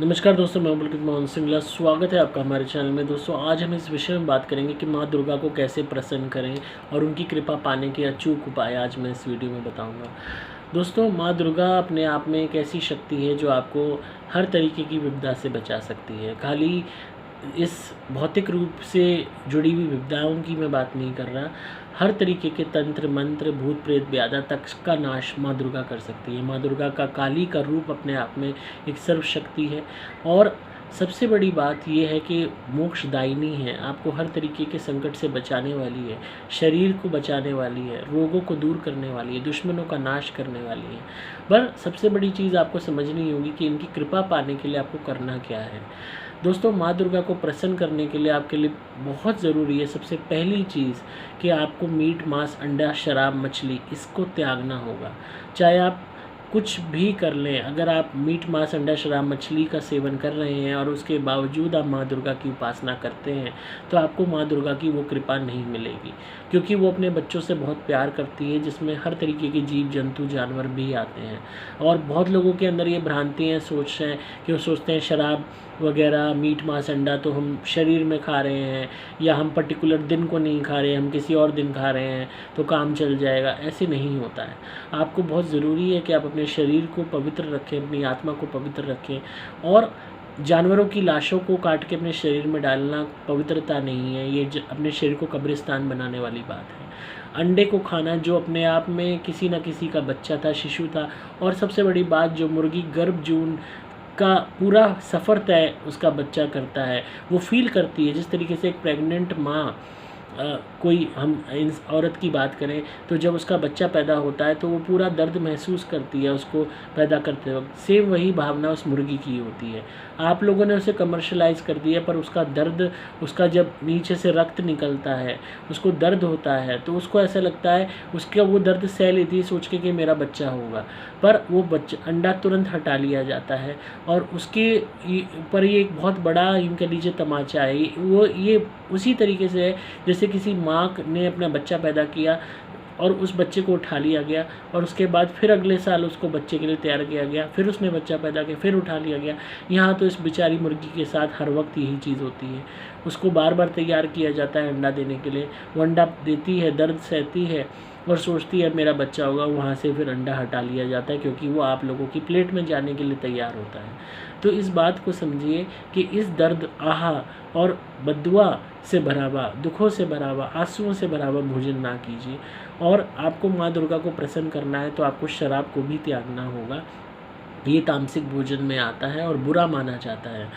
नमस्कार दोस्तों, मैं पुलकित मोहन सिंगला। स्वागत है आपका हमारे चैनल में। दोस्तों, आज हम इस विषय में बात करेंगे कि माँ दुर्गा को कैसे प्रसन्न करें और उनकी कृपा पाने के अचूक उपाय आज मैं इस वीडियो में बताऊंगा। दोस्तों, माँ दुर्गा अपने आप में एक ऐसी शक्ति है जो आपको हर तरीके की विपदा से बचा सकती है। खाली इस भौतिक रूप से जुड़ी हुई विपदाओं की मैं बात नहीं कर रहा, हर तरीके के तंत्र मंत्र भूत प्रेत व्याधा तक का नाश माँ दुर्गा कर सकती है। माँ दुर्गा का काली का रूप अपने आप में एक सर्वशक्ति है और सबसे बड़ी बात यह है कि मोक्षदायिनी है, आपको हर तरीके के संकट से बचाने वाली है, शरीर को बचाने वाली है, रोगों को दूर करने वाली है, दुश्मनों का नाश करने वाली है। पर सबसे बड़ी चीज़ आपको समझनी होगी कि इनकी कृपा पाने के लिए आपको करना क्या है। दोस्तों, माँ दुर्गा को प्रसन्न करने के लिए आपके लिए बहुत ज़रूरी है, सबसे पहली चीज़ कि आपको मीट मांस अंडा शराब मछली इसको त्यागना होगा। चाहे आप कुछ भी कर लें, अगर आप मीट मांस अंडा शराब मछली का सेवन कर रहे हैं और उसके बावजूद आप माँ दुर्गा की उपासना करते हैं तो आपको माँ दुर्गा की वो कृपा नहीं मिलेगी, क्योंकि वो अपने बच्चों से बहुत प्यार करती है, जिसमें हर तरीके के जीव जंतु जानवर भी आते हैं। और बहुत लोगों के अंदर ये भ्रांति है, सोच हैं कि वो सोचते हैं शराब वगैरह मीट मांस अंडा तो हम शरीर में खा रहे हैं, या हम पर्टिकुलर दिन को नहीं खा रहे हैं, हम किसी और दिन खा रहे हैं तो काम चल जाएगा। ऐसे नहीं होता है। आपको बहुत ज़रूरी है कि आप अपने शरीर को पवित्र रखें, अपनी आत्मा को पवित्र रखें। और जानवरों की लाशों को काट के अपने शरीर में डालना पवित्रता नहीं है, ये अपने शरीर को कब्रिस्तान बनाने वाली बात है। अंडे को खाना जो अपने आप में किसी न किसी का बच्चा था, शिशु था। और सबसे बड़ी बात, जो मुर्गी गर्भ जून का पूरा सफ़र तय उसका बच्चा करता है, वो फील करती है जिस तरीके से एक प्रेग्नेंट माँ कोई हम इस औरत की बात करें तो जब उसका बच्चा पैदा होता है तो वो पूरा दर्द महसूस करती है उसको पैदा करते वक्त। सेम वही भावना उस मुर्गी की होती है। आप लोगों ने उसे कमर्शलाइज़ कर दिया, पर उसका दर्द, उसका जब नीचे से रक्त निकलता है, उसको दर्द होता है तो उसको ऐसा लगता है, उसका वो दर्द सह लेती है सोच के कि मेरा बच्चा होगा। पर वो बच्चा अंडा तुरंत हटा लिया जाता है और उसके ऊपर ये एक बहुत बड़ा यूँ कह लीजिए तमाचा है। वो ये उसी तरीके से है जैसे किसी माँ ने अपना बच्चा पैदा किया और उस बच्चे को उठा लिया गया और उसके बाद फिर अगले साल उसको बच्चे के लिए तैयार किया गया, फिर उसने बच्चा पैदा किया, फिर उठा लिया गया। यहाँ तो इस बेचारी मुर्गी के साथ हर वक्त यही चीज़ होती है। उसको बार बार तैयार किया जाता है अंडा देने के लिए। वो अंडा देती है, दर्द सहती है और सोचती है मेरा बच्चा होगा। वहाँ से फिर अंडा हटा लिया जाता है क्योंकि वो आप लोगों की प्लेट में जाने के लिए तैयार होता है। तो इस बात को समझिए कि इस दर्द, आहा और बद्दुआ से भरा हुआ, दुखों से भरा हुआ, आंसुओं से भरा हुआ भोजन ना कीजिए। और आपको माँ दुर्गा को प्रसन्न करना है तो आपको शराब को भी त्यागना होगा। ये तामसिक भोजन में आता है और बुरा माना जाता है।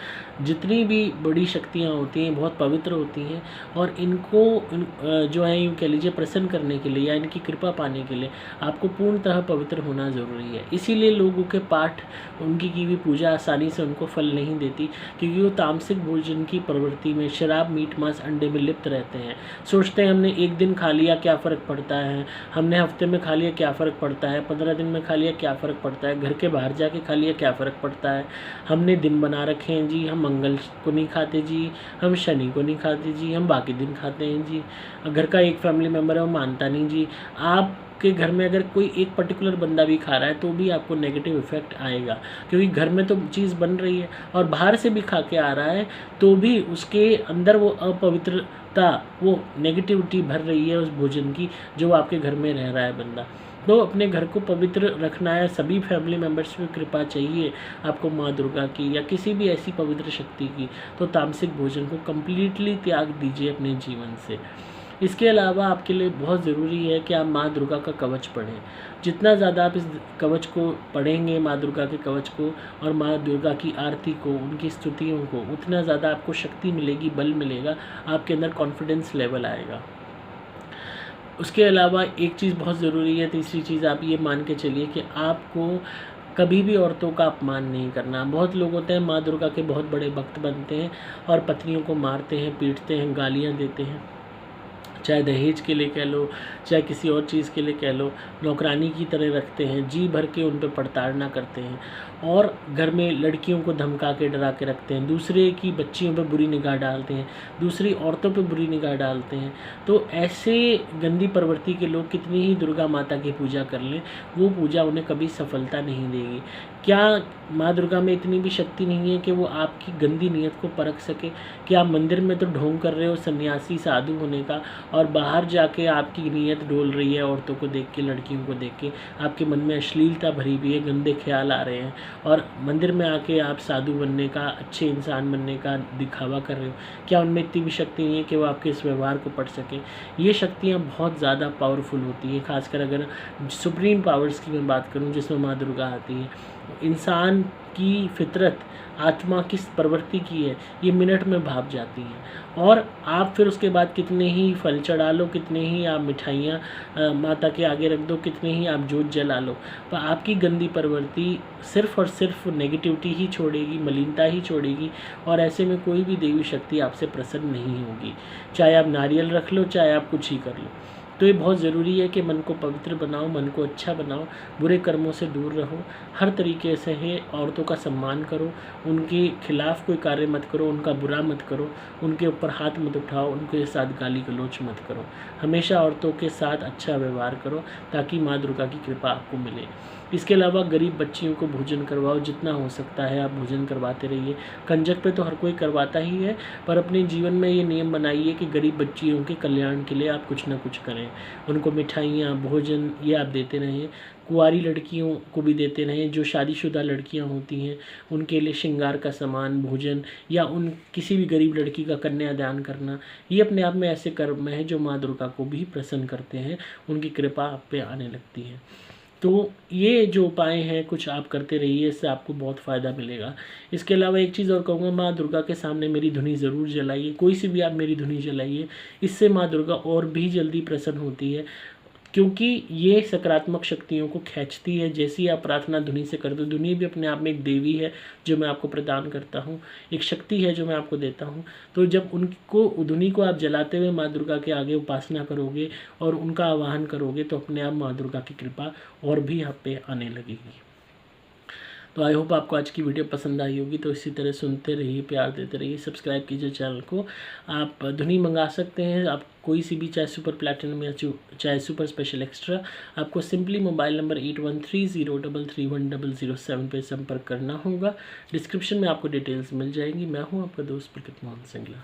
जितनी भी बड़ी शक्तियाँ होती हैं बहुत पवित्र होती हैं और इनको जो है यूँ कह लीजिए प्रसन्न करने के लिए या इनकी कृपा पाने के लिए आपको पूर्णतः पवित्र होना ज़रूरी है। इसीलिए लोगों के पाठ, उनकी की हुई पूजा आसानी से उनको फल नहीं देती, क्योंकि वो तामसिक भोजन की प्रवृत्ति में, शराब मीट मांस अंडे में लिप्त रहते हैं। सोचते हैं हमने एक दिन खा लिया क्या फ़र्क पड़ता है, हमने हफ्ते में खा लिया क्या फ़र्क पड़ता है, 15 दिन में खा लिया क्या फ़र्क पड़ता है, घर के बाहर जाके खा लिया क्या फ़र्क पड़ता है, हमने दिन बना रखे हैं जी, हम मंगल को नहीं खाते जी, हम शनि को नहीं खाते जी, हम बाकी दिन खाते हैं जी। घर का एक फैमिली मेम्बर है वो मानता नहीं जी। आपके घर में अगर कोई एक पर्टिकुलर बंदा भी खा रहा है तो भी आपको नेगेटिव इफ़ेक्ट आएगा, क्योंकि घर में तो चीज़ बन रही है और बाहर से भी खा के आ रहा है तो भी उसके अंदर वो अपवित्रता, वो नेगेटिविटी भर रही है उस भोजन की जो आपके घर में रह रहा है बंदा। तो अपने घर को पवित्र रखना है। सभी फैमिली मेम्बर्स में कृपा चाहिए आपको माँ दुर्गा की या किसी भी ऐसी पवित्र शक्ति की, तो तामसिक भोजन को कम्प्लीटली त्याग दीजिए अपने जीवन से। इसके अलावा आपके लिए बहुत ज़रूरी है कि आप माँ दुर्गा का कवच पढ़ें। जितना ज़्यादा आप इस कवच को पढ़ेंगे, माँ दुर्गा के कवच को और माँ दुर्गा की आरती को, उनकी स्तुतियों को, उतना ज़्यादा आपको शक्ति मिलेगी, बल मिलेगा, आपके अंदर कॉन्फिडेंस लेवल आएगा। उसके अलावा एक चीज़ बहुत ज़रूरी है, तीसरी चीज़ आप ये मान के चलिए कि आपको कभी भी औरतों का अपमान नहीं करना। बहुत लोग होते हैं माँ दुर्गा के बहुत बड़े भक्त बनते हैं और पत्नियों को मारते हैं, पीटते हैं, गालियाँ देते हैं। चाहे दहेज के लिए कह लो, चाहे किसी और चीज़ के लिए कह लो, नौकरानी की तरह रखते हैं, जी भर के उन पर प्रताड़ना करते हैं और घर में लड़कियों को धमका के डरा के रखते हैं, दूसरे की बच्चियों पर बुरी निगाह डालते हैं, दूसरी औरतों पर बुरी निगाह डालते हैं। तो ऐसे गंदी प्रवृत्ति के लोग कितनी ही दुर्गा माता की पूजा कर लें, वो पूजा उन्हें कभी सफलता नहीं देगी। क्या माँ दुर्गा में इतनी भी शक्ति नहीं है कि वो आपकी गंदी नीयत को परख सके? कि आप मंदिर में तो ढोंग कर रहे हो सन्यासी साधु होने का, और बाहर जाके आपकी नीयत डोल रही है औरतों को देख के, लड़कियों को देख के, आपके मन में अश्लीलता भरी हुई है, गंदे ख्याल आ रहे हैं, और मंदिर में आके आप साधु बनने का, अच्छे इंसान बनने का दिखावा कर रहे हो। क्या उनमें इतनी भी शक्ति नहीं है कि वो आपके इस व्यवहार को पढ़ सकें? ये शक्तियाँ बहुत ज़्यादा पावरफुल होती हैं, खासकर अगर सुप्रीम पावर्स की मैं बात करूँ जिसमें माँ दुर्गा आती है। इंसान की फितरत, आत्मा किस प्रवृत्ति की है, ये मिनट में भाप जाती है। और आप फिर उसके बाद कितने ही फल चढ़ा लो, कितने ही आप मिठाइयाँ माता के आगे रख दो, कितने ही आप जोत जला लो, पर आपकी गंदी प्रवृत्ति सिर्फ़ और सिर्फ नेगेटिविटी ही छोड़ेगी, मलिनता ही छोड़ेगी, और ऐसे में कोई भी देवी शक्ति आपसे प्रसन्न नहीं होगी। चाहे आप नारियल रख लो, चाहे आप कुछ ही कर लो। तो ये बहुत ज़रूरी है कि मन को पवित्र बनाओ, मन को अच्छा बनाओ, बुरे कर्मों से दूर रहो, हर तरीके से है औरतों का सम्मान करो, उनके खिलाफ़ कोई कार्य मत करो, उनका बुरा मत करो, उनके ऊपर हाथ मत उठाओ, उनके साथ गाली गलौच मत करो। हमेशा औरतों के साथ अच्छा व्यवहार करो ताकि माँ दुर्गा की कृपा आपको मिले। इसके अलावा गरीब बच्चियों को भोजन करवाओ, जितना हो सकता है आप भोजन करवाते रहिए। कंजक पे तो हर कोई करवाता ही है, पर अपने जीवन में ये नियम बनाइए कि गरीब बच्चियों के कल्याण के लिए आप कुछ ना कुछ करें। उनको मिठाइयाँ, भोजन ये आप देते रहें। कुंवारी लड़कियों को भी देते रहें। जो शादीशुदा लड़कियां होती हैं उनके लिए श्रृंगार का सामान, भोजन, या उन किसी भी गरीब लड़की का कन्यादान करना, ये अपने आप में ऐसे कर्म हैं जो माँ दुर्गा को भी प्रसन्न करते हैं, उनकी कृपा आप पे आने लगती है। तो ये जो उपाय हैं कुछ आप करते रहिए, इससे आपको बहुत फ़ायदा मिलेगा। इसके अलावा एक चीज़ और कहूँगा, माँ दुर्गा के सामने मेरी धुनी ज़रूर जलाइए, कोई सी भी आप मेरी धुनी जलाइए, इससे माँ दुर्गा और भी जल्दी प्रसन्न होती है, क्योंकि ये सकारात्मक शक्तियों को खींचती है। जैसे ही आप प्रार्थना धुनी से करते हो, धुनी भी अपने आप में एक देवी है जो मैं आपको प्रदान करता हूँ, एक शक्ति है जो मैं आपको देता हूँ। तो जब उनको, धुनी को आप जलाते हुए माँ दुर्गा के आगे उपासना करोगे और उनका आवाहन करोगे, तो अपने आप माँ दुर्गा की कृपा और भी आप पे आने लगेगी। तो आई होप आपको आज की वीडियो पसंद आई होगी। तो इसी तरह सुनते रहिए, प्यार देते रहिए, सब्सक्राइब कीजिए चैनल को। आप धुनी मंगा सकते हैं, आप कोई सी भी, चाहे सुपर प्लैटिनम या चाहे सुपर स्पेशल एक्स्ट्रा। आपको सिंपली मोबाइल नंबर 8130331007 पे संपर्क करना होगा। डिस्क्रिप्शन में आपको डिटेल्स मिल जाएंगी। मैं हूँ आपका दोस्त प्रकृत मोहन सिंगला।